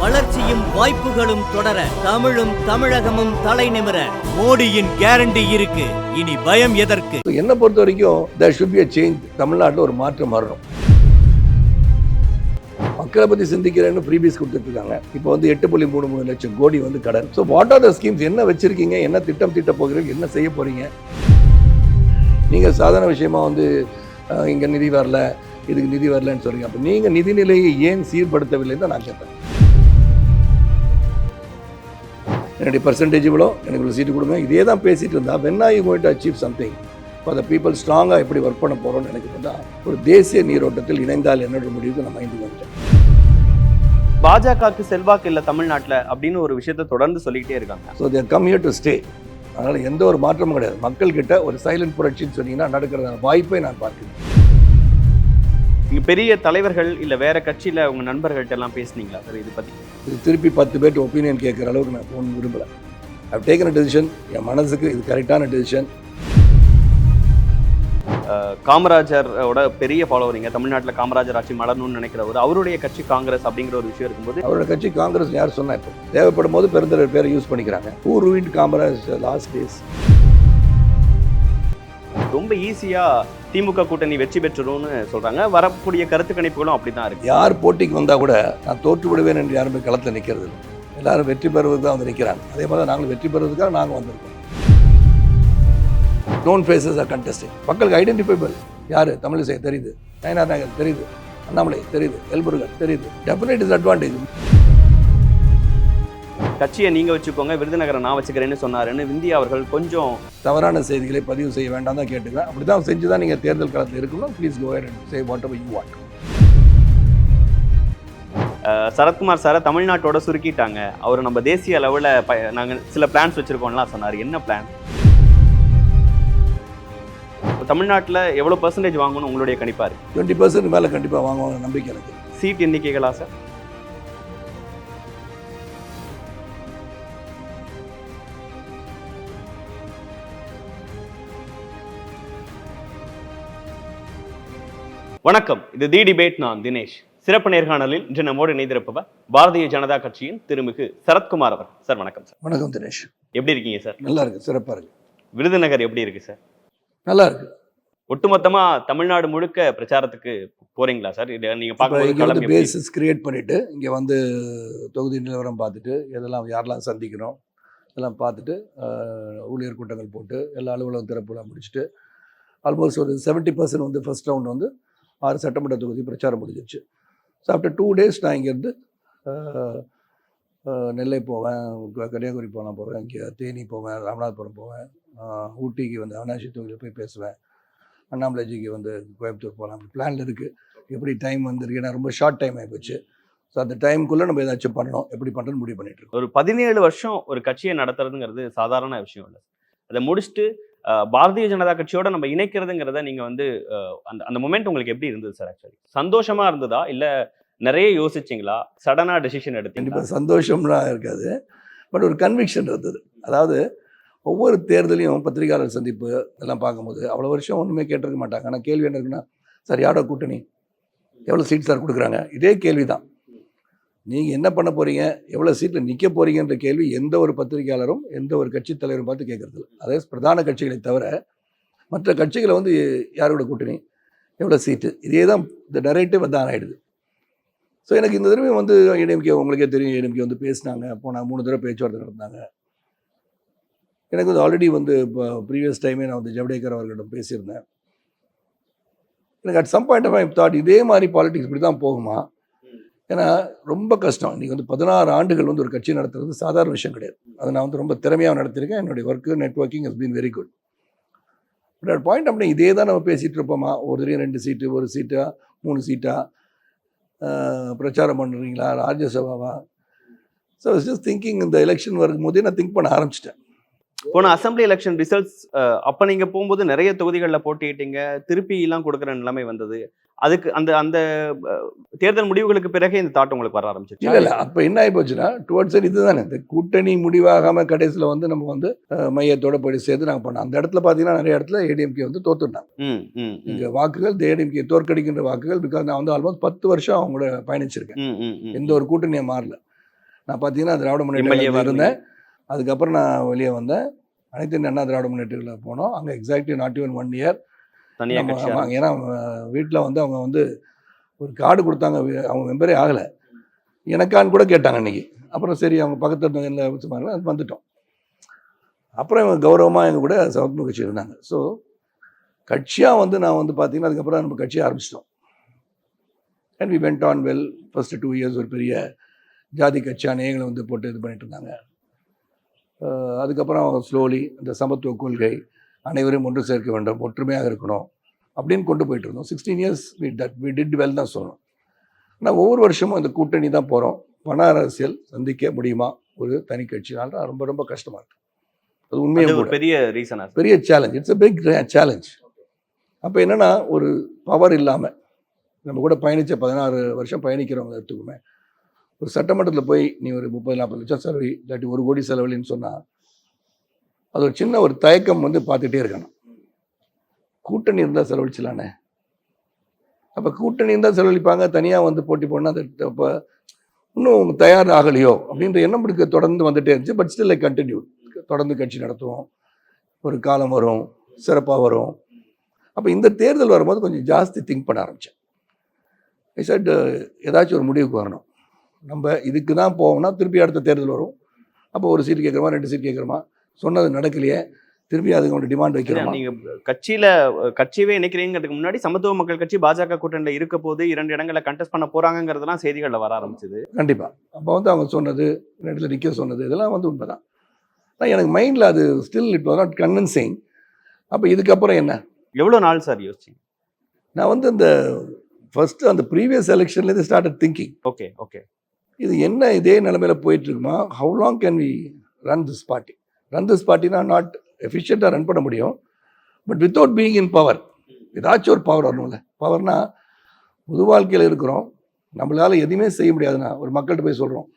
வளர்ச்சியும் வாய்ப்புகளும் தொடர, தமிழும் தமிழகமும் தலை நிமிர மோடியின் கேரண்டி இருக்கு. இனி பயம் எதற்கு? என்ன பொறுத்த வரைக்கும் there should be a change. தமிழ்நாட்டில் ஒரு மாற்றம் வரணும். மக்களை பற்றி சிந்திக்கிறேன்னு ஃப்ரீபீஸ் கொடுத்துருக்காங்க. இப்போ வந்து 8.33 லட்சம் கோடி வந்து கடன். So what are the schemes? என்ன வச்சிருக்கீங்க? என்ன திட்டம் தீட்ட போகிறீங்க? என்ன செய்ய போறீங்க? நீங்கள் சாதாரண விஷயமா வந்து இங்கே நிதி வரல, இதுக்கு நிதி வரலன்னு சொல்றீங்க. அப்போ நீங்கள் நிதிநிலையை ஏன் சீர்படுத்தவில்லைன்னு தான் நான் கேட்பேன். என்னுடைய பர்சன்டேஜ் இவ்வளோ, எனக்கு இவ்வளோ சீட்டு கொடுங்க, இதே தான் பேசிகிட்டு இருந்தால் when are you going to achieve something for the people? ஸ்ட்ராங்காக எப்படி ஒர்க் பண்ண போகிறோம்னு நினைக்கிறதா ஒரு தேசிய நீரோட்டத்தில் இணைந்தால் என்னோட முடிவுக்கு நான் மைண்டு வந்துட்டேன். பாஜகவுக்கு செல்வாக்கு இல்லை தமிழ்நாட்டில் அப்படின்னு ஒரு விஷயத்தை தொடர்ந்து சொல்லிக்கிட்டே இருக்காங்க. So they come here to stay. அதனால் எந்த ஒரு மாற்றமும் கிடையாது. மக்கள்கிட்ட ஒரு சைலண்ட் புரட்சின்னு சொன்னீங்கன்னா நடக்கிறதான வாய்ப்பை நான் பார்க்கிறேன். நீங்கள் பெரிய தலைவர்கள் இல்லை வேற கட்சியில் உங்கள் நண்பர்கள்ட்ட எல்லாம் பேசுனீங்களா சார் இது பற்றி? இது திருப்பி 10 பேர்ட்டு ஒப்பீனியன் கேட்குற அளவுக்கு நான் போகணும்னு விரும்பலை. ஐ டேக்கன் அ டெசிஷன். என் மனசுக்கு இது கரெக்டான டெசிஷன். காமராஜரோட பெரிய ஃபாலோவரிங்க தமிழ்நாட்டில் காமராஜர் ஆட்சி மலரணும்னு நினைக்கிறவர், அவருடைய கட்சி காங்கிரஸ் அப்படிங்கிற ஒரு விஷயம் இருக்கும்போது அவரோட கட்சி காங்கிரஸ் யார் சொன்னா? இப்போ தேவைப்படும் போது பெருந்தலைவர் பேரை யூஸ் பண்ணிக்கிறாங்க. Who ruined Kamaraj last days? ரொம்ப ஈஸியாக திமுக கூட்டணி வெற்றி பெற்றுரும்னு சொல்கிறாங்க. வரக்கூடிய கருத்து கணிப்புகளும் அப்படி தான் இருக்குது. யார் போட்டிக்கு வந்தால் கூட நான் தோற்று விடுவேன் என்று யாருமே களத்தில் நிற்கிறது இல்லை. எல்லாரும் வெற்றி பெறுவதுக்கு தான் வந்து நிற்கிறாங்க. அதே மாதிரி நாங்கள் வெற்றி பெறுவதற்காக நாங்கள் வந்திருக்கோம். Known faces are contesting. மக்களுக்கு ஐடென்டிஃபைபிள் யார்? தமிழிசை தெரியுது, நயனார் நாயகர் தெரியுது, அண்ணாமலை தெரியுது, எல்முருகன் தெரியுது. Definite is advantage. கட்சியை நீங்கள் வச்சுக்கோங்க, விருதுநகரை நான் வச்சுக்கிறேன்னு சொன்னாருன்னு விந்தியா அவர்கள் கொஞ்சம் தவறான செய்திகளை பதிவு செய்ய வேண்டாம் தான் கேட்டுக்கிறேன். அப்படி தான் செஞ்சு தான் நீங்கள் தேர்தல் களத்தில் இருக்கணும். Please go ahead and say whatever you want. Sarathkumar சாரை தமிழ்நாட்டோட சுருக்கிட்டாங்க. அவர் நம்ம தேசிய அளவில் நாங்கள் சில பிளான்ஸ் வச்சுருக்கோம்லாம் சொன்னார். என்ன பிளான்? தமிழ்நாட்டில் எவ்வளோ பர்சன்டேஜ் வாங்கணும் உங்களுடைய கணிப்பாக இருக்குது? 20% மேலே கண்டிப்பாக வாங்குவாங்க நம்பிக்கை எனக்கு. சீட் எண்ணிக்கைகளா சார்? வணக்கம், இது தி டிபேட். நான் தினேஷ். சிறப்பு நேர்காணலில் இன்று நம்மோடு இணைந்திருப்பவர் பாரதிய ஜனதா கட்சியின் திருமிகு சரத்குமார் அவர். சார் வணக்கம். சார் வணக்கம் தினேஷ். எப்படி இருக்கீங்க சார்? நல்லா இருக்கு, சிறப்பாக இருக்கு. விருதுநகர் எப்படி இருக்கு சார்? நல்லா இருக்கு. ஒட்டுமொத்தமா தமிழ்நாடு முழுக்க பிரச்சாரத்துக்கு போறீங்களா சார்? நீங்க பார்க்கும்போது பேசிஸ் கிரியேட் பண்ணிட்டு இங்கே வந்து தொகுதி நிலவரம் பார்த்துட்டு எதெல்லாம் யாரெல்லாம் சந்திக்கணும் இதெல்லாம் பார்த்துட்டு ஊழியர் கூட்டங்கள் போட்டு எல்லா அலுவலகம் திறப்புலாம் முடிச்சுட்டு ஆல்மோஸ்ட் ஒரு 70% வந்து ஃபர்ஸ்ட் ரவுண்ட் வந்து 6 சட்டமன்ற தொகுதி பிரச்சாரம் முடிஞ்சிருச்சு. ஸோ ஆஃப்டர் 2 days நான் இங்கேருந்து நெல்லை போவேன், கன்னியாகுமரி போவேன், இங்கே தேனி போவேன், ராமநாதபுரம் போவேன், ஊட்டிக்கு வந்து அவனாசி தொகுதியில் போய் பேசுவேன், அண்ணாமலைஜிக்கு வந்து கோயம்புத்தூர் போகலாம். அப்படி பிளானில் இருக்குது. எப்படி டைம் வந்துருக்கு, ஏன்னா ரொம்ப ஷார்ட் டைம் ஆகிப்போச்சு. ஸோ அந்த டைமுக்குள்ளே நம்ம ஏதாச்சும் பண்ணணும். எப்படி பண்ணுறதுன்னு முடிவு பண்ணிட்டு இருக்கோம். ஒரு 17 வருஷம் ஒரு கட்சியை நடத்துறதுங்கிறது சாதாரண விஷயம் இல்லை. அதை முடிச்சுட்டு பாரதிய ஜனதா கட்சியோட நம்ம இணைக்கிறதுங்கிறத நீங்க வந்து அந்த மொமெண்ட் உங்களுக்கு எப்படி இருந்தது சார்? ஆக்சுவலி சந்தோஷமா இருந்ததா இல்லை நிறைய யோசிச்சிங்களா? சடனா டெசிஷன் எடுத்தீங்க? கண்டிப்பாக சந்தோஷம்லாம் இருக்காது, பட் ஒரு கன்விக்ஷன் இருந்தது. அதாவது ஒவ்வொரு தேர்தலையும் பத்திரிகையாளர் சந்திப்பு இதெல்லாம் பார்க்கும்போது அவ்வளோ வருஷம் ஒன்றுமே கேட்டிருக்க மாட்டாங்க. ஆனால் கேள்வி என்ன இருக்குன்னா, சார் யாரோட கூட்டணி, எவ்வளோ சீட் சார் கொடுக்குறாங்க, இதே கேள்வி தான். நீங்கள் என்ன பண்ண போகிறீங்க, எவ்வளோ சீட்டில் நிற்க போகிறீங்கன்ற கேள்வி எந்த ஒரு பத்திரிகையாளரும் எந்த ஒரு கட்சித் தலைவரும் பார்த்து கேட்குறது இல்லை. அதே பிரதான கட்சிகளை தவிர மற்ற கட்சிகளை வந்து யாரோட கூட்டணி, எவ்வளோ சீட்டு, இதே தான் இந்த நரேட்டிவ் தான் ஆகிடுது. ஸோ எனக்கு இந்த தடவை வந்து ஏடிஎம்கே, உங்களுக்கே தெரியும், ஏடிஎம்கே வந்து பேசினாங்க. போனால் 3 தடவை பேச்சுவார்த்தை நடந்தாங்க. எனக்கு வந்து ஆல்ரெடி வந்து இப்போ ப்ரீவியஸ் டைமே நான் வந்து ஜவடேகர் அவர்களிடம் பேசியிருந்தேன். எனக்கு at some point of time thought இதே மாதிரி பாலிடிக்ஸ் இப்படி தான் போகுமா? ஏன்னா ரொம்ப கஷ்டம். நீங்கள் வந்து 16 ஆண்டுகள் வந்து ஒரு கட்சி நடத்துறது சாதாரண விஷயம் கிடையாது. அதை நான் வந்து ரொம்ப திறமையாக நடத்திருக்கேன். என்னுடைய work networking has been very good. But at point அப்படி இதே தான் நம்ம பேசிகிட்டு இருப்போமா? ஒரு தடவை 2 சீட்டு, 1 சீட்டா, 3 சீட்டா, பிரச்சாரம் பண்ணுறீங்களா, ராஜ்யசபாவா? So just thinking. இந்த எலெக்ஷன் வரும்போதே நான் திங்க் பண்ண ஆரம்பிச்சிட்டேன். போன அசம்பிளி எலெக்ஷன் ரிசல்ட்ஸ் அப்போ நீங்கள் போகும்போது நிறைய தொகுதிகளில் போட்டிக்கிட்டீங்க, திருப்பி எல்லாம் கொடுக்குற நிலைமை வந்தது. அதுக்கு அந்த அந்த தேர்தல் முடிவுகளுக்கு பிறகு இந்த தாட் உங்களுக்கு வர ஆரம்பிச்சிச்சு? இல்லை, அப்போ என்ன ஆகி போச்சுன்னா டுவர்ட்ஸ் இதுதானே இந்த கூட்டணி முடிவாகாமல் கடைசியில் வந்து நம்ம வந்து மையத்தோட போய் சேர்த்து நாங்கள் பண்ணோம். அந்த இடத்துல பார்த்தீங்கன்னா நிறைய இடத்துல ஏடிஎம்கே வந்து தோத்துட்டாங்க. இங்கே வாக்குகள் ஏடிஎம்கே தோற்கடிக்கின்ற வாக்குகள். பிகாஸ் நான் வந்து ஆல்மோஸ்ட் 10 வருஷம் அவங்களோட பயணிச்சிருக்கேன். எந்த ஒரு கூட்டணியை மாறல. நான் பார்த்தீங்கன்னா திராவிட முன்னேற்ற MLA கழகத்தில் இருந்தேன். அதுக்கப்புறம் நான் வெளியே வந்தேன். அனைத்து இந்திய அண்ணா திராவிட முன்னேற்றத்தில் போனோம். அங்கே எக்ஸாக்ட்லி நாட் ஈவன் 1 இயர். தனியா கட்சி ஏன்னா வீட்டில் வந்து அவங்க வந்து ஒரு கார்டு கொடுத்தாங்க, அவங்க மெம்பரே ஆகலை. எனக்கான்னு கூட கேட்டாங்க அன்றைக்கி. அப்புறம் சரி அவங்க பக்கத்தில் இருந்தவங்க எல்லா விஷயமாக அது வந்துட்டோம். அப்புறம் இவங்க கௌரவமாக எங்கள் கூட சமத்துவ கட்சி இருந்தாங்க. ஸோ கட்சியாக வந்து நான் வந்து பார்த்தீங்கன்னா அதுக்கப்புறம் நம்ம கட்சியை ஆரம்பிச்சிட்டோம். And we went on well. First 2 years ஒரு பெரிய ஜாதி கட்சி அநேகங்களை வந்து போட்டு இது பண்ணிட்டு இருந்தாங்க. அதுக்கப்புறம் ஸ்லோலி இந்த சமத்துவ கொள்கை, அனைவரும் ஒன்று சேர்க்க வேண்டும், ஒற்றுமையாக இருக்கணும் அப்படின்னு கொண்டு போயிட்டு இருந்தோம். 16 இயர்ஸ் வி டிட் வெல் தான் சொல்லணும். ஆனால் ஒவ்வொரு வருஷமும் அந்த கூட்டணி தான் போகிறோம். பண அரசியல் சந்திக்க முடியுமா ஒரு தனி கட்சினால ரொம்ப ரொம்ப கஷ்டமாக இருக்குது. அது உண்மையாக ஒரு பெரிய ரீசனா, பெரிய challenge. It's a big challenge. அப்போ என்னென்னா ஒரு பவர் இல்லாமல் நம்ம கூட பயணித்த 16 வருஷம் பயணிக்கிறவங்க எடுத்துக்குமே, ஒரு சட்டமன்றத்தில் போய் நீ ஒரு 30-40 லட்சம் செலவு இல்லாட்டி 1 கோடி செலவுன்னு சொன்னால் அது ஒரு சின்ன ஒரு தயக்கம் வந்து பார்த்துட்டே இருக்கணும். கூட்டணி இருந்தால் செலவழிச்சலானே. அப்போ கூட்டணி இருந்தால் செலவழிப்பாங்க, தனியாக வந்து போட்டி போடணும். அது அப்போ இன்னும் தயார் ஆகலையோ அப்படின்ற எண்ணம் இருக்க தொடர்ந்து வந்துட்டே இருந்துச்சு. But still I continue. தொடர்ந்து கட்சி நடத்துவோம், ஒரு காலம் வரும், சிறப்பாக வரும். அப்போ இந்த தேர்தல் வரும்போது கொஞ்சம் ஜாஸ்தி திங்க் பண்ண ஆரம்பித்தேன். ஐ செட் ஏதாச்சும் ஒரு முடிவுக்கு வரணும். நம்ம இதுக்கு தான் போவோம்னா திருப்பி அடுத்த தேர்தல் வரும். அப்போ ஒரு சீட்டு கேட்குறோமா, 2 சீட் கேட்குறோமா, சொன்னது நடக்கலையே, திருப்பி அதுக்கு ஒரு டிமாண்ட் வைக்கிறோமா. நீங்க கட்சியவே இணைக்கிறீங்கிறதுக்கு முன்னாடி சமத்துவ மக்கள் கட்சி பாஜக கூட்டணியில் இருக்க போது 2 இடங்களை கண்டெஸ்ட் பண்ண போறாங்கிறதுலாம் செய்திகளில் வர ஆரம்பிச்சது. கண்டிப்பாக அப்போ வந்து அவங்க சொன்னது 2 இடத்துல நிற்க சொன்னது இதெல்லாம் வந்து உண்மைதான். ஆனால் எனக்கு மைண்டில் அது still it was not convincing. அப்போ இதுக்கப்புறம் என்ன, எவ்வளோ நாள் சார் யோசிச்சிங்க? நான் வந்து இந்த ஃபர்ஸ்ட் அந்த ப்ரீவியஸ் எலெக்ஷன்லேருந்து ஸ்டார்டட் திங்கிங். ஓகே ஓகே, இது என்ன இதே நிலைமையில் போயிட்டு இருக்குமா, how long can we run this party. Run this பார்ட்டினா நாட் எஃபிஷியண்ட்டாக ரன் பண்ண முடியும், but without being in power. ஏதாச்சும் ஒரு பவர் வரணும்ல. பவர்னா பொது வாழ்க்கையில் இருக்கிறோம், நம்மளால் எதுவுமே செய்ய முடியாதுன்னா ஒரு மக்கள்கிட்ட போய் சொல்கிறோம்,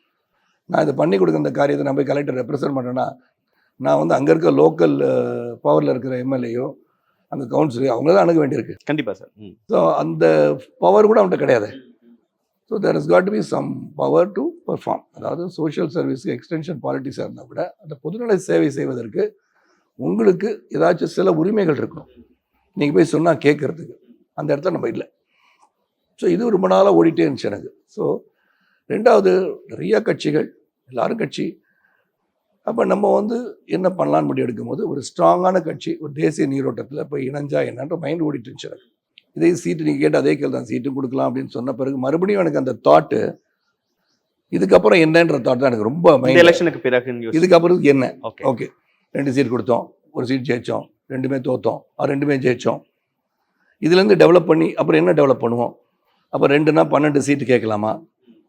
நான் இதை பண்ணி கொடுக்குற இந்த காரியத்தை நான் போய் கலெக்டர் ரெப்ரசன்ட் பண்ணுறேன்னா, நான் வந்து அங்கே இருக்க லோக்கல் பவரில் இருக்கிற எம்எல்ஏயோ அந்த கவுன்சிலையோ அவங்கள தான் அணுக வேண்டியிருக்கு. கண்டிப்பாக சார். ஸோ அந்த பவர் கூட அவன்கிட்ட கிடையாது. So there is got to be some power to perform. அதாவது சோஷியல் சர்வீஸ்க்கு எக்ஸ்டென்ஷன் பாலிட்டிக்ஸாக இருந்தால் கூட அந்த பொதுநல சேவை செய்வதற்கு உங்களுக்கு ஏதாச்சும் சில உரிமைகள் இருக்கணும். நீங்கள் போய் சொன்னால் கேட்குறதுக்கு அந்த இடத்துல நம்ம இல்லை. ஸோ இது ரொம்ப நாளாக ஓடிட்டே இருந்துச்சு எனக்கு. ஸோ 2வது நிறைய கட்சிகள், எல்லாரும் கட்சி. அப்போ நம்ம வந்து என்ன பண்ணலான்னு முடிவு எடுக்கும் போது ஒரு ஸ்ட்ராங்கான கட்சி ஒரு தேசிய நீரோட்டத்தில் போய் இணைஞ்சா என்னன்ற மைண்ட் ஓடிட்டு இருந்துச்சு எனக்கு. இதே சீட்டு நீங்கள் கேட்டு அதே கேள்வி தான், சீட்டும் கொடுக்கலாம் அப்படின்னு சொன்ன பிறகு மறுபடியும் எனக்கு அந்த தாட்டு, இதுக்கப்புறம் என்னன்ற தாட் தான் எனக்கு ரொம்ப மைண்ட். எலெக்ஷனுக்கு பிறகு இதுக்கப்புறம் என்ன, ஓகே 2 சீட் கொடுத்தோம், 1 சீட் ஜெயித்தோம், 2மே தோற்றோம், 2மே ஜெயித்தோம். இதுலேருந்து டெவலப் பண்ணி அப்புறம் என்ன டெவலப் பண்ணுவோம். அப்போ 2னா 12 சீட்டு கேட்கலாமா,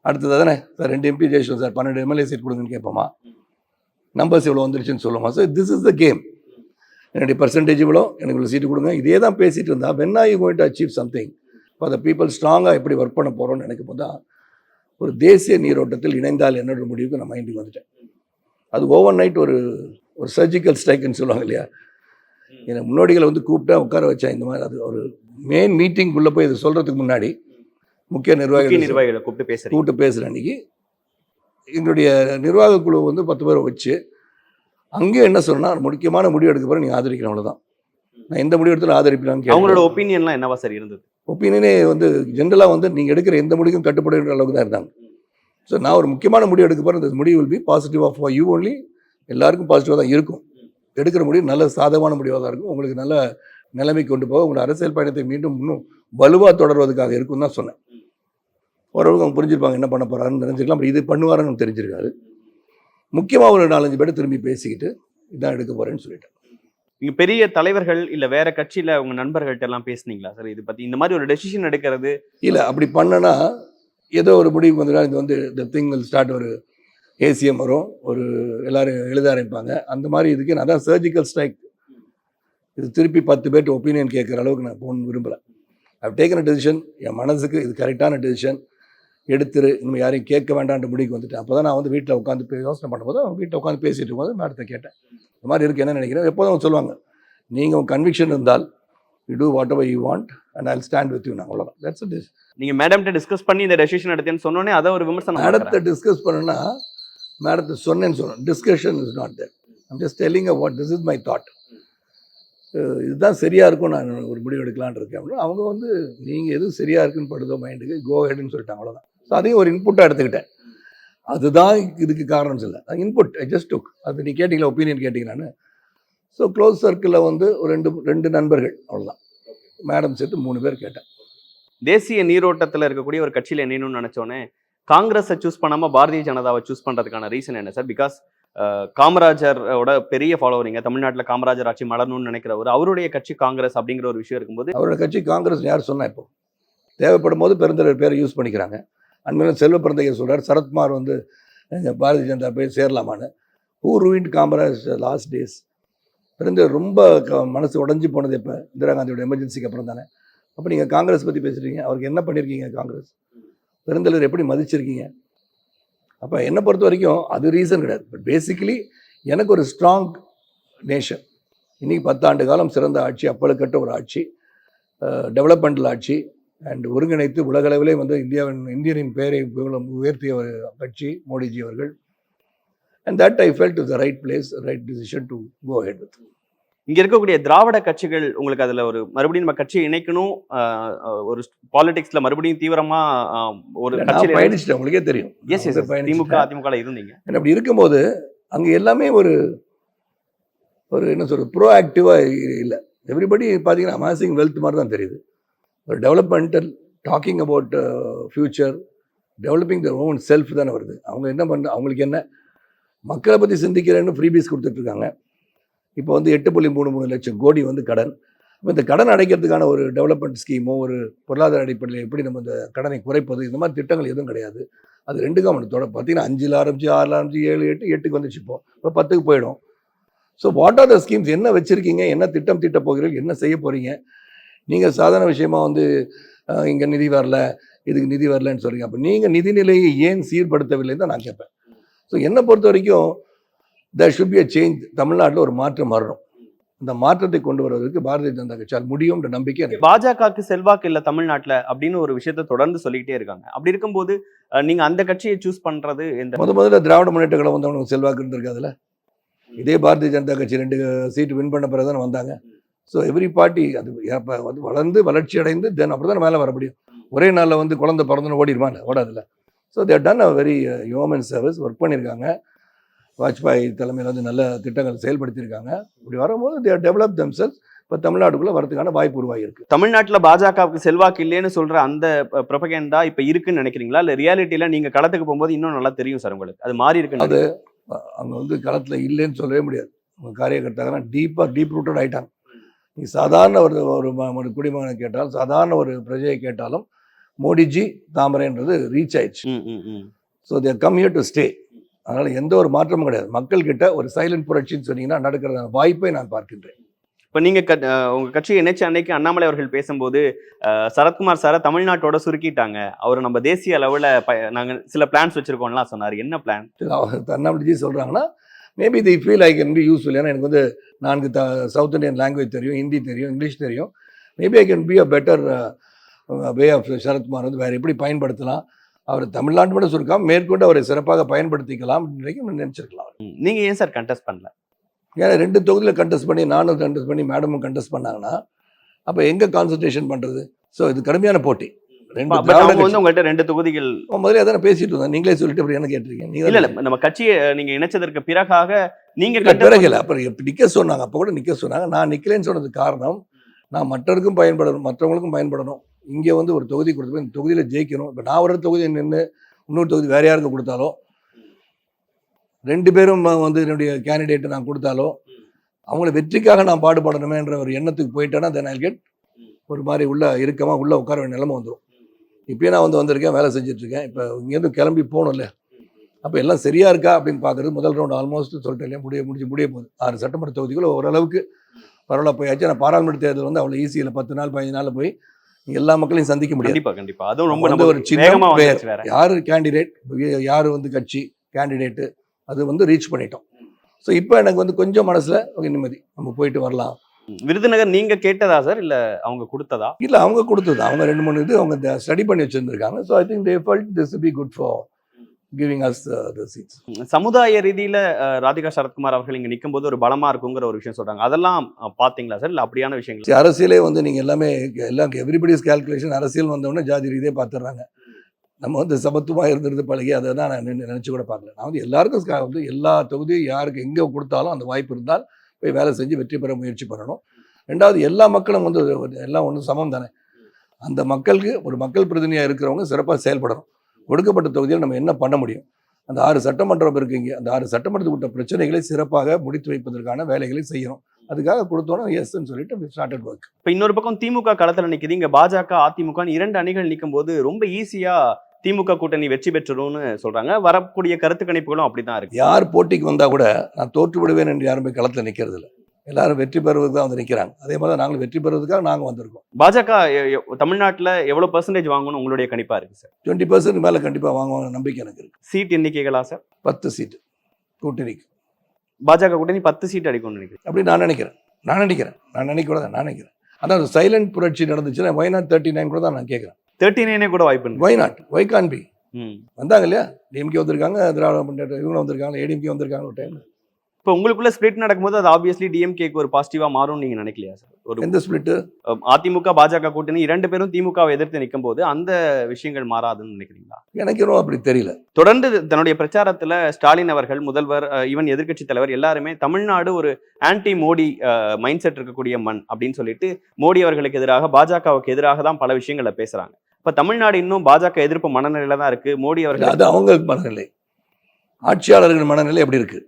அடுத்தது தானே சார் 2 எம்பி ஜெயிச்சோம் சார் 12 எம்எல்ஏ சீட் கொடுங்கன்னு கேட்போமா, நம்பர்ஸ் இவ்வளோ வந்துருச்சுன்னு சொல்லுமா. So this is the game. என்னுடைய பர்சன்டேஜ் இவ்வளோ, எனக்கு இவ்வளோ சீட்டு கொடுங்க, இதே தான் பேசிகிட்டு இருந்தால் when are you going to achieve something for the people. ஸ்ட்ராங்காக எப்படி ஒர்க் பண்ண போகிறோம்னு நினைக்கும் போது தான் ஒரு தேசிய நீரோட்டத்தில் இணைந்தால் என்னோட முடிவுக்கு நான் மைண்டுக்கு வந்துட்டேன். அது ஓவர் நைட் ஒரு சர்ஜிக்கல் ஸ்ட்ரைக்குன்னு சொல்லுவாங்க இல்லையா, என்னை முன்னோடிகளை வந்து கூப்பிட்டா உட்கார வச்சா இந்த மாதிரி. அது ஒரு மெயின் மீட்டிங்குள்ளே போய் இது சொல்கிறதுக்கு முன்னாடி முக்கிய நிர்வாகிகளை கூப்பிட்டு பேசுகிற அன்றைக்கி எங்களுடைய நிர்வாக குழு வந்து 10 பேரை வச்சு அங்கேயும் என்ன சொன்னால் முக்கியமான முடிவு எடுக்க போகிற நீங்கள் ஆதரிக்கணும், அவ்வளோதான். நான் எந்த முடிவு எடுத்தாலும் ஆதரிப்பீங்களான்னு அவங்களோட ஒப்பீனியன்லாம் என்னவா சார் இருந்தது? ஒப்பீனியனே வந்து ஜென்ரலாக வந்து நீங்கள் எடுக்கிற எந்த முடிவும் கட்டுப்படுகிற அளவுக்கு தான் இருந்தாங்க. ஸோ நான் ஒரு முக்கியமான முடிவு எடுக்க போகிறேன், இந்த முடிவு வில் பி பாசிட்டிவாக ஃபார் யூ ஒன்லி. எல்லாருக்கும் பாசிட்டிவாக தான் இருக்கும். எடுக்கிற முடிவு நல்ல சாதகமான முடிவாக தான் இருக்கும், உங்களுக்கு நல்ல நிலைமை கொண்டு போக, உங்களோட அரசியல் பயணத்தை மீண்டும் இன்னும் வலுவாக தொடர்வதற்காக இருக்குன்னு தான் சொன்னேன். ஓரளவுக்கு அவங்க புரிஞ்சிருப்பாங்க என்ன பண்ண போகிறாருன்னு தெரிஞ்சிருக்கலாம். அப்படி இது பண்ணுவாருன்னு தெரிஞ்சிருக்காரு. முக்கியமாக ஒரு 4-5 பேர் திரும்பி பேசிக்கிட்டு இதான் எடுக்க போகிறேன்னு சொல்லிட்டேன். நீங்கள் பெரிய தலைவர்கள் இல்லை வேற கட்சியில் உங்கள் நண்பர்கள்ட்ட எல்லாம் பேசுனீங்களா சார் இது பற்றி? இந்த மாதிரி ஒரு டெசிஷன் எடுக்கிறது இல்லை, அப்படி பண்ணனா ஏதோ ஒரு முடிவுக்கு வந்துடா இது வந்து த திங் வில் ஸ்டார்ட். ஒரு ஏசிஎம் வரும், ஒரு எல்லோரும் எழுத ஆரம்பிப்பாங்க. அந்த மாதிரி இதுக்கு நான் தான் சர்ஜிக்கல் ஸ்ட்ரைக். இது திருப்பி 10 பேர்ட்டு ஒப்பீனியன் கேட்குற அளவுக்கு நான் போகணும்னு விரும்பலை. ஐ டேக்கன் அ டெசிஷன். என் மனசுக்கு இது கரெக்டான டெசிஷன், எடுத்துரு, இன்னும் யாரையும் கேட்க வேண்டான்ற முடிவுக்கு வந்துட்டேன். அப்போ தான் நான் வந்து வீட்டில் உட்காந்து யோசனை பண்ணும்போது அவங்க வீட்டில் உட்காந்து பேசிகிட்டு இருக்கும்போது மேடத்தை கேட்டேன், இந்த மாதிரி இருக்குது என்ன நினைக்கிறேன். எப்போதும் அவங்க சொல்லுவாங்க, நீங்கள் உங்கள் கன்விக்ஷன் இருந்தால் you do whatever you want and I will stand with you. நான் அவ்வளோதான். That's it. நீங்கள் மேடம்கிட்ட டிஸ்கஸ் பண்ணி இந்த டெசிஷன் எடுத்தேன்னு சொன்னோன்னே அதை ஒரு விமர்சனம் மேடத்தை டிஸ்கஸ் பண்ணுன்னா மேடத்தை சொன்னேன்னு சொல்லணும். Discussion is not there. I'm just telling what this is my thought. இதுதான் சரியாக இருக்கும், நான் ஒரு முடிவு எடுக்கலான்னு இருக்கேன் அப்படின்னு. அவங்க வந்து நீங்கள் எது சரியாக இருக்குன்னு படுதோ மைண்டுக்கு கோ ஹெட்னு சொல்லிட்டாங்க, அவ்வளோதான். ஸோ அதையும் ஒரு இன்புட்டாக எடுத்துக்கிட்டேன். அதுதான் இதுக்கு காரணம் இல்லை, இன்புட் ஐ ஜஸ்ட் டுக். அது நீ கேட்டிங்களா, ஒப்பீனியன் கேட்டிங்களான்னு. ஸோ க்ளோஸ் சர்க்கிளில் வந்து ஒரு ரெண்டு நண்பர்கள், அவ்வளோதான். மேடம் சேர்த்து 3 பேர் கேட்டேன். தேசிய நீரோட்டத்தில் இருக்கக்கூடிய ஒரு கட்சியில் இணையணும்னு நினைச்சோன்னே காங்கிரஸை சூஸ் பண்ணாமல் பாரதிய ஜனதாவை சூஸ் பண்ணுறதுக்கான ரீசன் என்ன சார்? பிகாஸ் காமராஜரோட பெரிய ஃபாலோவரிங்க, தமிழ்நாட்டில் காமராஜர் ஆட்சி மலரணும்னு நினைக்கிறவர், அவருடைய கட்சி காங்கிரஸ் அப்படிங்கிற ஒரு விஷயம் இருக்கும்போது அவரோட கட்சி காங்கிரஸ் யார் சொன்னா? இப்போ தேவைப்படும் போது பெருந்தலைவர் பேரை யூஸ் பண்ணிக்கிறாங்க. அண்மையில் செல்வ பிறந்தகையர் சொல்கிறார், சரத்குமார் வந்து பாரதிய ஜனதா போய் சேரலாமான்னு. Who ruined Kamaraj last days? பெருந்தலைவர் ரொம்ப மனசு உடஞ்சி போனது எப்போ? இந்திரா காந்தியோட எமர்ஜென்சிக்கு அப்புறம் தானே. அப்போ நீங்கள் காங்கிரஸ் பற்றி பேசுகிறீங்க, அவருக்கு என்ன பண்ணியிருக்கீங்க? காங்கிரஸ் பெருந்தலைவர் எப்படி மதிச்சிருக்கீங்க? அப்போ என்னை பொறுத்த வரைக்கும் அது ரீசன் கிடையாது. பட் பேசிக்கலி எனக்கு ஒரு ஸ்ட்ராங் நேஷன், இன்றைக்கி 10 ஆண்டு காலம் சிறந்த ஆட்சி, அப்பழுக்கட்ட ஒரு ஆட்சி, டெவலப்மெண்டல் ஆட்சி, அண்ட் ஒருங்கிணைத்து உலகளவிலே வந்து இந்தியனின் பெயரை உயர்த்திய ஒரு கட்சி மோடிஜி அவர்கள். And that I felt is the right place, right decision to go ahead with. இங்க இருக்கக்கூடிய திராவிட கட்சிகள் உங்களுக்கு அதுல ஒரு மறுபடியும் நம்ம கட்சியை இணைக்கணும், ஒரு பாலிடிக்ஸ்ல மறுபடியும் தீவிரமா ஒரு கட்சியில பயணிச்சிட்டேன், உங்களுக்கே தெரியும். எஸ் எஸ் திமுக அதிமுக இருந்தீங்க. அப்படி இருக்கும்போது அங்கே எல்லாமே ஒரு என்ன சொல்றது, ப்ரோ ஆக்டிவாக இல்லை. எவ்ரிபடி பார்த்தீங்கன்னா அமாசிங் வெல்த் மாதிரி தான் தெரியுது. ஒரு developmental talking about future, developing the own self தானே வருது. அவங்க என்ன பண்ண, அவங்களுக்கு என்ன மக்களை பற்றி சிந்திக்கிறேன்னு ஃப்ரீபீஸ் கொடுத்துட்ருக்காங்க. இப்போ வந்து 8.33 லட்சம் கோடி வந்து கடன். இப்போ இந்த கடன் அடைக்கிறதுக்கான ஒரு டெவலப்மெண்ட் ஸ்கீமோ ஒரு பொருளாதார அடிப்படையில் எப்படி நம்ம இந்த கடனை குறைப்பது, இந்த மாதிரி திட்டங்கள் எதுவும் கிடையாது. அது 2 கவனத்தோட பார்த்தீங்கன்னா 5ல் ஆரம்பிச்சு 6ல் ஆரம்பிச்சு 7, 8, 8க்கு வந்துச்சு. இப்போ 10க்கு போயிடும். So what are the schemes, என்ன வச்சுருக்கீங்க, என்ன திட்டம் தீட்ட போகிறீர்கள், என்ன செய்ய போகிறீங்க? நீங்கள் சாதாரண விஷயமா வந்து இங்கே நிதி வரல, இதுக்கு நிதி வரலன்னு சொல்கிறீங்க. அப்போ நீங்கள் நிதிநிலையை ஏன் சீர்படுத்தவில்லைன்னு தான் நான் கேட்பேன். ஸோ என்னை பொறுத்த வரைக்கும் there should be a change. தமிழ்நாட்டில் ஒரு மாற்றம் வரணும். இந்த மாற்றத்தை கொண்டு வருவதற்கு பாரதிய ஜனதா கட்சியால் முடியும்ன்ற நம்பிக்கை எனக்கு. பாஜகவுக்கு செல்வாக்கு இல்லை தமிழ்நாட்டில் அப்படின்னு ஒரு விஷயத்தை தொடர்ந்து சொல்லிக்கிட்டே இருக்காங்க. அப்படி இருக்கும்போது நீங்க அந்த கட்சியை சூஸ் பண்றது எந்த? முதல்ல திராவிட முன்னேற்ற கழகம் வந்தவனுக்கு செல்வாக்கு இருந்திருக்காதுல. இதே பாரதிய ஜனதா கட்சி 2 சீட்டு வின் பண்ண பிறகு தானே வந்தாங்க. ஸோ எவ்ரி பார்ட்டி அது வந்து வளர்ந்து வளர்ச்சி அடைந்து தென் அப்படி தான் மேலே வர முடியும். ஒரே நாளில் வந்து குழந்தை பிறந்துன்னு ஓடிடுமா? ஓடாதுல்ல. So they done a very human service, work பண்ணியிருக்காங்க. வாஜ்பாய் தலைமையில் வந்து நல்ல திட்டங்கள் செயல்படுத்தியிருக்காங்க. இப்படி வரும்போது தேர் டெவலப் தெம்செல்ஸ். இப்போ தமிழ்நாட்டுக்குள்ளே வரதுக்கான வாய்ப்பு உருவாகிருக்கு. தமிழ்நாட்டில் பாஜகவுக்கு செல்வாக்கு இல்லைன்னு சொல்ற அந்த ப்ரொபகேண்டா இப்போ இருக்குன்னு நினைக்கிறீங்களா? இல்லை ரியாலிட்டியில் நீங்கள் களத்துக்கு போகும்போது இன்னும் நல்லா தெரியும் சார் உங்களுக்கு அது மாறி இருக்குன்னு? அது அங்கே வந்து களத்தில் இல்லைன்னு சொல்லவே முடியாது. அவங்க காரியகர்த்தாங்கன்னா டீப் ரூட்டட் ஆகிட்டாங்க. நீ சாதாரண ஒரு குடிமகனை கேட்டாலும், சாதாரண ஒரு பிரஜையை கேட்டாலும் மோடிஜி தாமரைன்றது ரீச் ஆயிடுச்சு. So they're come here to stay. அதனால் எந்த ஒரு மாற்றமும் கிடையாது. மக்கள்கிட்ட ஒரு சைலண்ட் புரட்சின்னு சொன்னீங்கன்னா நடக்கிறதான வாய்ப்பை நான் பார்க்கின்றேன். இப்போ நீங்கள் உங்கள் கட்சியை இணைச்ச அன்னைக்கு அண்ணாமலை அவர்கள் பேசும்போது சரத்குமார் சாரை தமிழ்நாட்டோட சுருக்கிட்டாங்க, அவர் நம்ம தேசிய அளவில் நாங்கள் சில பிளான்ஸ் வச்சுருக்கோம்லாம் சொன்னார். என்ன பிளான்? அண்ணாமலைஜி சொல்கிறாங்கன்னா maybe the feel I can be useful. ஏன்னா எனக்கு வந்து 4 சவுத் இண்டியன் லாங்குவேஜ் தெரியும், ஹிந்தி தெரியும், இங்கிலீஷ் தெரியும். Maybe I can be a better way of Sarathkumar வந்து வேறு எப்படி பயன்படுத்தலாம், அவர் தமிழ்நாட்டு மட்டும் சுருக்காம மேற்கொண்டு அவரை சிறப்பாக பயன்படுத்திக்கலாம் நினைச்சிருக்கலாம். நீங்கள் ஏன் சார் கண்டெஸ்ட் பண்ணல? ஏன்னா 2 தொகுதியில் கண்டெஸ்ட் பண்ணி, நானும் கண்டெஸ்ட் பண்ணி, மேடமும் கண்டெஸ்ட் பண்ணாங்கன்னா அப்போ எங்கே கான்சன்ட்ரேஷன் பண்ணுறது? ஸோ இது கடுமையான போட்டி. 2 உங்கள்கிட்ட 2 தொகுதிகள் முதல்ல அதான பேசிட்டு இருந்தோம். நீங்களே சொல்லிட்டு அப்புறம் என்ன கேட்டிருக்கீங்க? இல்லை நம்ம கட்சியை நீங்கள் இணைச்சதற்கு பிறகாக நீங்கள் பிறகு இல்லை, அப்புறம் நிற்க சொன்னாங்க. அப்போ கூட நிற்க சொன்னாங்க. நான் நிற்கலேன்னு சொன்னதுக்கு காரணம் நான் மற்றவருக்கும் பயன்படணும், மற்றவங்களுக்கும் பயன்படணும். இங்கே வந்து ஒரு தொகுதி கொடுத்து இந்த தொகுதியில் ஜெயிக்கணும். இப்போ நான் ஒரு தொகுதி நின்று இன்னொரு தொகுதி வேறு யாருக்கு கொடுத்தாலோ, 2 பேரும் வந்து என்னுடைய கேண்டிடேட்டை நான் கொடுத்தாலோ அவங்கள வெற்றிக்காக நான் பாடுபடணுமேன்ற ஒரு எண்ணத்துக்கு போயிட்டேன்னா தென் ஐல் கெட் ஒரு மாதிரி உள்ளே உட்கார வேண்டிய நிலைமை வந்துடும். இப்போயே நான் வந்திருக்கேன், வேலை செஞ்சிட்ருக்கேன். இப்போ இங்கேருந்து கிளம்பி போகணும்ல. அப்போ எல்லாம் சரியாக இருக்கா அப்படின்னு பார்க்குறது. முதல் ரவுண்ட் ஆல்மோஸ்ட் சொல்லிட்டு இல்லையா முடிய போகுது. 6 சட்டமன்ற தொகுதிக்குள்ள ஓரளவுக்கு பரவாயில்ல போயாச்சு. ஆனால் பாராளுமன்ற தேர்தல் வந்து அவ்வளோ ஈஸியில் 10 நாள் 15 நாளில் போய் எல்லா மக்களையும் சந்திக்க முடியாது. கண்டிப்பா அதுவும் ரொம்ப ஒரு சின்ன பேர் யார் கேண்டிடேட், யார் வந்து கட்சி கேண்டிடேட்டு, அது வந்து ரீச் பண்ணிட்டோம். ஸோ இப்போ எனக்கு வந்து கொஞ்சம் மனசில் நிம்மதி, நம்ம போயிட்டு வரலாம். விருதுநகர் நீங்க கேட்டதா சார், இல்ல அவங்க கொடுத்ததா? இல்ல அவங்க கொடுத்தது. அவங்க 2-3 இது அவங்க ஸ்டடி பண்ணி வச்சிருந்திருக்காங்க. So I think they felt this will be good for giving us the seats. சமுதாய ரீதியில ராதிகா சரத்குமார் அவர்கள் இங்க நிக்கும்போது ஒரு பலமா இருக்குங்கிற ஒரு விஷயம் சொல்றாங்க. அதெல்லாம் பாத்தீங்களா சார்? இல்ல அப்படியான விஷயங்கள்? சரி, அரசியலே வந்து நீங்கள் எல்லாமே எல்லாம் எவ்ரிபடிஸ் கேல்குலேஷன், அரசியல் வந்தவொடனே ஜாதி ரீதியாக பார்த்துடுறாங்க. நம்ம வந்து சமத்துவமாக இருந்திருந்து பழகி அதை தான் நான் நினச்சி கூட பார்க்கல. நான் வந்து எல்லாருக்கும் வந்து எல்லா தொகுதியும் யாருக்கு எங்கே கொடுத்தாலும் அந்த வாய்ப்பு இருந்தால் போய் வேலை செஞ்சு வெற்றி பெற முயற்சி பண்ணணும். ரெண்டாவது, எல்லா மக்களும் வந்து எல்லாம் ஒன்றும் சமம் தானே. அந்த மக்களுக்கு ஒரு மக்கள் பிரதிநிதியாக இருக்கிறவங்க சிறப்பாக செயல்படணும். கொடுக்கப்பட்ட தொகுதியில் நம்ம என்ன பண்ண முடியும்? அந்த 6 சட்டமன்றம் இருக்குங்க, அந்த 6 சட்டமன்றத்துக்கு பிரச்சனைகளை சிறப்பாக முடித்து வைப்பதற்கான வேலைகளை செய்யணும். அதுக்காக கொடுத்தோன்னா எஸ்ன்னு சொல்லிட்டு ஸ்டார்டட் ஒர்க். இப்போ இன்னொரு பக்கம் திமுக களத்தில் நிற்குது, இங்கே பாஜக அதிமுக 2 அணிகள் நிற்கும் போது ரொம்ப ஈஸியா திமுக கூட்டணி வெற்றி பெற்றுரும்னு சொல்றாங்க. வரக்கூடிய கருத்து கணிப்புகளும் அப்படிதான் இருக்கு. யார் போட்டிக்கு வந்தா கூட நான் தோற்று விடுவேன் என்று யாருமே களத்தில் நிற்கிறது இல்லை. எல்லாரும் வெற்றி பெறுவதுக்கு தான் வந்து நிற்கிறாங்க. அதே மாதிரி தான் நாங்களும் வெற்றி பெறுவதற்காக நாங்கள் வந்திருக்கோம். பாஜக தமிழ்நாட்டில் எவ்வளவு % வாங்கணும் உங்களுடைய கணிப்பா இருக்கு சார்? 20% மேலே கண்டிப்பாக வாங்குவாங்க நம்பிக்கை எனக்கு இருக்கு. சீட் எண்ணிக்கைகளா சார்? 10 சீட்டு கூட்டணிக்கு. பாஜக கூட்டணி 10 சீட் அடிக்கணும்னு நினைக்கிறேன். அப்படி நான் நினைக்கிறேன். அதான் சைலண்ட் புரட்சி நடந்துச்சுன்னா why not 39 கூட தான் நான் கேட்குறேன். 39 கூட வாய்ப்பு. why not? why can't be? வந்தாங்க இல்லையா, டிஎம்கே வந்திருக்காங்க, திராவிட முன்னேற்ற இவங்க வந்திருக்காங்க, ஏடிஎம்கே வந்திருக்காங்க. ஒரு டைம் இப்போ உங்களுக்குள்ள ஸ்பிளிட் நடக்கும்போது அது ஆப்வியஸ்லி டிஎம்கேக்கு ஒரு பாசிட்டிவா மாறும் நீங்க நினைக்கலையா சார்? ஒரு எந்த ஸ்பிளிட்? அதிமுக பாஜக கூட்டணி 2 பேரும் திமுகவை எதிர்த்து நிற்கும் போது அந்த விஷயங்கள் மாறாதுன்னு நினைக்கிறீங்களா? எனக்கு இன்னும் அப்படி தெரியல. தொடர்ந்து தன்னுடைய பிரச்சாரத்துல ஸ்டாலின் அவர்கள், முதல்வர், ஈவன் எதிர்க்கட்சி தலைவர் எல்லாருமே தமிழ்நாடு ஒரு ஆன்டி மோடி மைண்ட் செட் இருக்கக்கூடிய மண் அப்படின்னு சொல்லிட்டு மோடி அவர்களுக்கு எதிராக, பாஜகவுக்கு எதிராக தான் பல விஷயங்களை பேசுறாங்க. இப்ப தமிழ்நாடு இன்னும் பாஜக எதிர்ப்பு மனநிலையில தான் இருக்கு. மோடி அவர்கள் அது அவங்க மனநிலை. ஆட்சியாளர்கள் மனநிலை எப்படி இருக்கு,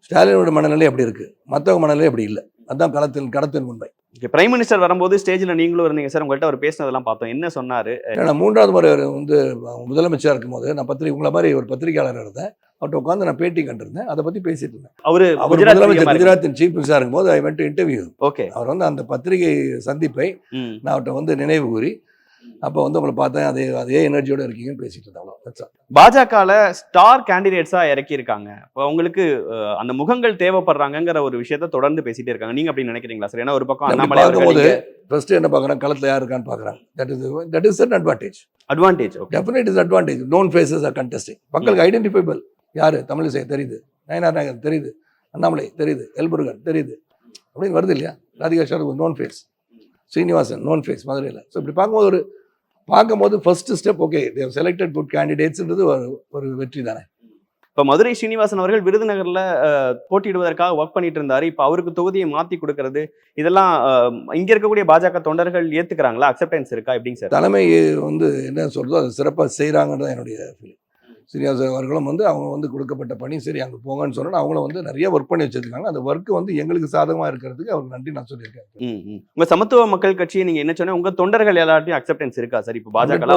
ஸ்டாலினோட மனநிலை எப்படி இருக்கு, மற்றவங்க மனநிலை எப்படி இல்லை. அதுதான் களத்தின் உண்மை. பிரைம் மினிஸ்டர் வரும்போது ஸ்டேஜ்ல நீங்களும் இருந்தீங்க சார், உங்கள்கிட்ட அவர் பேசினதெல்லாம் பார்த்தோம். என்ன சொன்னாரு? நான் 3வது முறை வந்து முதலமைச்சராக இருக்கும்போது நான் உங்களை மாதிரி ஒரு பத்திரிகையாளர் இருந்தேன். அவர்கிட்ட உட்காந்து நான் பேட்டி கண்டிருந்தேன். அதை பற்றி பேசிட்டு இருந்தேன். அவர் முதலமைச்சர் குஜராத்தின் சீஃப் மினிஸ்டராக இருக்கும்போது I went to interview. Okay. அவர் வந்து அந்த பத்திரிகை சந்திப்பை நான் அவர்கிட்ட வந்து நினைவு கூறி, அப்போ வந்து உங்களை பார்த்தேன், அதே எனர்ஜியோட இருக்கீங்கன்னு பேசிட்டு இருந்தாங்க. பாஜகல ஸ்டார் கேண்டிடேட்ஸா இறக்கி இருக்காங்க. இப்போ உங்களுக்கு அந்த முகங்கள் தேவைப்படுறாங்கிற ஒரு விஷயத்த தொடர்ந்து பேசிட்டே இருக்காங்க. நீங்க அப்படி நினைக்கிறீங்களா சார்? ஏன்னா ஒரு பக்கம் அண்ணாமலை போது ஃபர்ஸ்ட் என்ன பார்க்குறாங்க, களத்தில் யார் இருக்கான்னு பார்க்குறாங்க. That is an advantage. Definitely is advantage. known faces are contesting. மக்களுக்கு ஐடென்டிஃபைபிள். யாரு? தமிழிசை தெரியுது, நயனார் நாயகன் தெரியுது, அண்ணாமலை தெரியுது, எல்முருகன் தெரியுது, அப்படின்னு வருது இல்லையா. Radhika Sarathkumar known face, Srinivasan known face மதுரையில். ஸோ இப்படி பார்க்கும்போது first step okay, they selected good கேண்டிடேட்ஸ்ன்றது ஒரு வெற்றி தானே. இப்போ மதுரை ஸ்ரீனிவாசன் அவர்கள் விருதுநகர்ல போட்டியிடுவதற்காக ஒர்க் பண்ணிட்டு இருந்தாரு. இப்போ அவருக்கு தொகுதியை மாற்றி கொடுக்கறது, இதெல்லாம் இங்க இருக்கக்கூடிய பாஜக தொண்டர்கள் ஏத்துக்கிறாங்களா? அக்செப்டன்ஸ் இருக்கா? எப்படிங்க சார்? தலைமை வந்து என்ன சொல்றதோ அது சிறப்பாக செய்கிறாங்கன்னு தான் என்னுடைய ஃபீலிங். ஸ்ரீனிவாசன் அவர்களும் வந்து அவங்க வந்து கொடுக்கப்பட்ட பணி சரி அங்கே போங்கன்னு சொன்னால் அவங்கள வந்து நிறைய ஒர்க் பண்ணி வச்சிருக்காங்க. அந்த ஒர்க் வந்து எங்களுக்கு சாதகமாக இருக்கிறதுக்கு அவருக்கு நன்றி நான் சொல்லியிருக்கேன். உங்க சமத்துவ மக்கள் கட்சியை நீங்க என்ன சொன்னா, உங்க தொண்டர்கள் எல்லாத்தையும் அக்செப்டன்ஸ் இருக்கா சார்? இப்போ பாஜக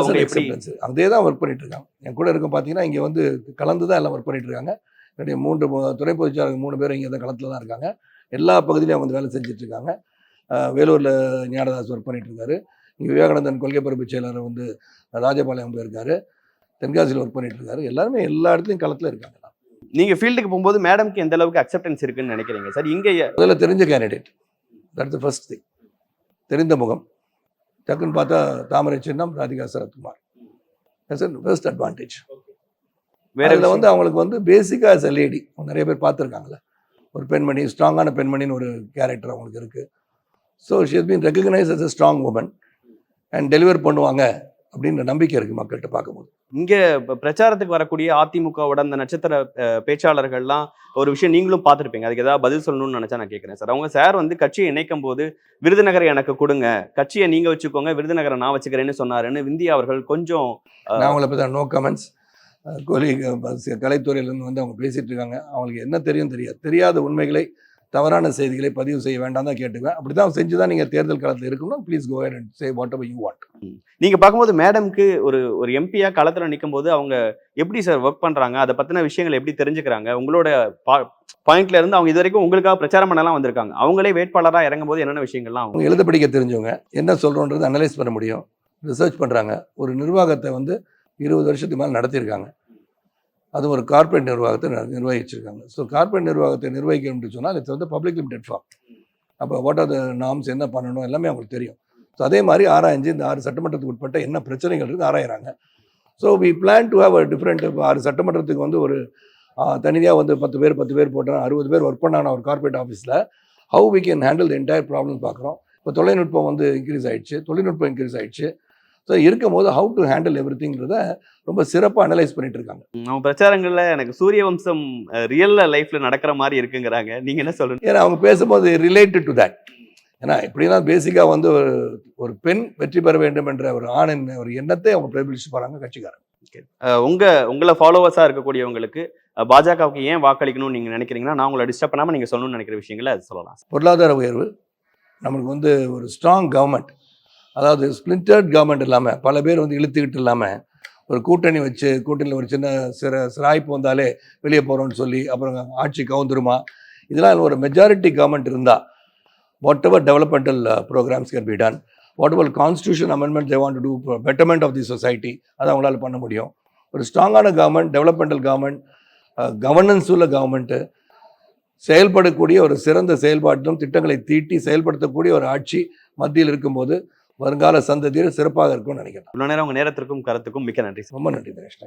அதே தான் ஒர்க் பண்ணிட்டு இருக்காங்க. என் கூட இருக்க பார்த்தீங்கன்னா இங்கே வந்து கலந்து தான் எல்லாம் ஒர்க் பண்ணிட்டு இருக்காங்க. என்னுடைய 3 துணை பொதுச்சாளர்கள் 3 பேரும் இங்கே தான் களத்தில் தான் இருக்காங்க. எல்லா பகுதியிலையும் வந்து வேலை செஞ்சுட்டு இருக்காங்க. வேலூரில் ஞானதாஸ் ஒர்க் பண்ணிட்டு இருக்காரு. இங்கே விவேகானந்தன் கொள்கை பரப்பு செயலாளர் வந்து ராஜபாளையம் போயிருக்காரு. தென்காசியில் ஒர்க் பண்ணிட்டு இருக்காரு. எல்லாருமே எல்லா இடத்துலையும் களத்தில் இருக்காங்க. நீங்க ஃபீல்டுக்கு போகும்போது மேடம்க்கு எந்த அளவுக்கு அக்செப்டன்ஸ் இருக்குன்னு நினைக்கிறீங்க சார்? இங்கே முதல்ல தெரிஞ்ச candidate, that's the first thing. தெரிந்த முகம். டக்குன்னு பார்த்தா தாமரை சின்னம் Radhika Sarathkumar. That's first advantage. வேற வந்து அவங்களுக்கு வந்து பேசிக்காக as a லேடி நிறைய பேர் பார்த்துருக்காங்களே, ஒரு பெண்மணி, ஸ்ட்ராங்கான பெண்மணின்னு ஒரு கேரக்டர் அவங்களுக்கு இருக்கு. So she has been recognised as a strong woman and deliver பண்ணுவாங்க அப்படின்ற நம்பிக்கை இருக்குது மக்கள்கிட்ட பார்க்கும்போது. இங்கே பிரச்சாரத்துக்கு வரக்கூடிய அதிமுகவோட அந்த நட்சத்திர பேச்சாளர்கள்லாம் ஒரு விஷயம் நீங்களும் பார்த்துருப்பீங்க, அதுக்கு ஏதாவது பதில் சொல்லணும்னு நினச்சா நான் கேட்குறேன் சார். அவங்க சார் வந்து கட்சியை இணைக்கும் போது விருதுநகரை எனக்கு கொடுங்க, கட்சியை நீங்கள் வச்சுக்கோங்க, விருதுநகரை நான் வச்சுக்கிறேன்னு சொன்னாருன்னு விந்தியா அவர்கள் கொஞ்சம் நான் அவங்கள பற்றி நோ கமெண்ட்ஸ். கலைத்துறையிலேருந்து வந்து அவங்க பேசிகிட்டு இருக்காங்க. அவங்களுக்கு என்ன தெரியாத உண்மைகளை, தவறான செய்திகளை பதிவு செய்ய வேண்டாம் தான் கேட்டுக்குவேன். அப்படி தான் செஞ்சு தான் நீங்கள் தேர்தல் காலத்தில் இருக்கணும். Please go ahead and say whatever you want. நீங்கள் பார்க்கும்போது மேடம்க்கு ஒரு எம்பியாக களத்தில் நிற்கும் போது அவங்க எப்படி சார் ஒர்க் பண்ணுறாங்க, அதை பற்றின விஷயங்களை எப்படி தெரிஞ்சுக்கிறாங்க? உங்களோட பாயிண்ட்ல இருந்து அவங்க இது வரைக்கும் உங்களுக்காக பிரச்சாரம் பண்ணலாம் வந்திருக்காங்க. அவங்களே வேட்பாளராக இறங்கும் போது என்னென்ன விஷயங்கள்லாம் அவங்க எழுத படிக்க தெரிஞ்சவங்க, என்ன சொல்கிறோன்றது அனலைஸ் பண்ண முடியும், ரிசர்ச் பண்ணுறாங்க. ஒரு நிர்வாகத்தை வந்து 20 வருஷத்துக்கு மேலே நடத்தியிருக்காங்க. அது ஒரு கார்பரேட் நிர்வாகத்தை நிர்வகிச்சிருக்காங்க. ஸோ கார்பரேட் நிர்வாகத்தை நிர்வகிக்கணும்னு சொன்னால் இது வந்து பப்ளிக் லிமிடெட் ஃபார்ம். அப்போ வாட் ஆர் த நார்ம்ஸ், என்ன பண்ணணும் எல்லாமே அவங்களுக்கு தெரியும். ஸோ அதே மாதிரி ஆராய்ஞ்சு இந்த 6 சட்டமன்றத்துக்கு உட்பட்ட என்ன பிரச்சனைகள் இருக்குது ஆராயிறாங்க. So we plan to have a different. 6 சட்டமன்றத்துக்கு வந்து ஒரு தனியாக வந்து 10 பேர் போட்டால் 60 பேர் ஒர்க் பண்ணான ஒரு கார்பரேட் ஆஃபீஸில் how we can handle the entire problem பார்க்குறோம். இப்போ தொழில்நுட்பம் வந்து இன்க்ரீஸ் ஆயிடுச்சு. ஸோ இருக்கும் போது ஹவு டு ஹேண்டில் எவ்ரி திங்கிறத ரொம்ப சிறப்பாக அனலைஸ் பண்ணிட்டு இருக்காங்க. நம்ம பிரச்சாரங்கள்ல எனக்கு சூரிய வம்சம் ரியல் லைஃப்ல நடக்கிற மாதிரி இருக்குங்கிறாங்க. நீங்க என்ன சொல்றீங்க? ஏன்னா அவங்க பேசும்போது ரிலேட்டட் டு தட். ஏன்னா இப்படின்னா பேசிக்காக வந்து ஒரு பெண் வெற்றி பெற வேண்டும் என்ற ஒரு ஆணின் ஒரு எண்ணத்தை அவங்க பிரதிபலிச்சு போகிறாங்க கட்சிக்காரங்க. உங்களை ஃபாலோவர்ஸா இருக்கக்கூடியவங்களுக்கு பாஜகவுக்கு ஏன் வாக்களிக்கணும்னு நீங்க நினைக்கிறீங்கன்னா, நான் உங்களை டிஸ்டர்ப் பண்ணாம நீங்க சொல்லணும்னு நினைக்கிற விஷயங்களை அது சொல்லலாம். பொருளாதார உயர்வு, நமக்கு வந்து ஒரு ஸ்ட்ராங் கவர்மெண்ட், அதாவது ஸ்பிளிண்டர்ட் கவர்மெண்ட் இல்லாமல் பல பேர் வந்து இழுத்துக்கிட்டு இல்லாமல் ஒரு கூட்டணி வச்சு கூட்டணியில் ஒரு சின்ன சிராய்ப்பு வந்தாலே வெளியே போகிறோம்னு சொல்லி அப்புறம் ஆட்சி கவுந்துருமா, இதெல்லாம் ஒரு மெஜாரிட்டி கவர்மெண்ட் இருந்தால் whatever developmental programmes can be done, whatever constitution amendment they want to do betterment of the society, அதை அவங்களால பண்ண முடியும். ஒரு ஸ்ட்ராங்கான கவர்மெண்ட், டெவலப்மெண்டல் கவர்மெண்ட், கவர்னன்ஸ் உள்ள கவர்மெண்ட்டு, செயல்படக்கூடிய ஒரு சிறந்த செயல்பாட்டிலும் திட்டங்களை தீட்டி செயல்படுத்தக்கூடிய ஒரு ஆட்சி மத்தியில் இருக்கும்போது வருங்கால சந்ததியில் சிறப்பாக இருக்கும்னு நினைக்கிறேன். இவ்வளவு நேரம் உங்க நேரத்திற்கும் கருத்துக்கும் மிக்க நன்றி. ரொம்ப நன்றி தினேஷ்.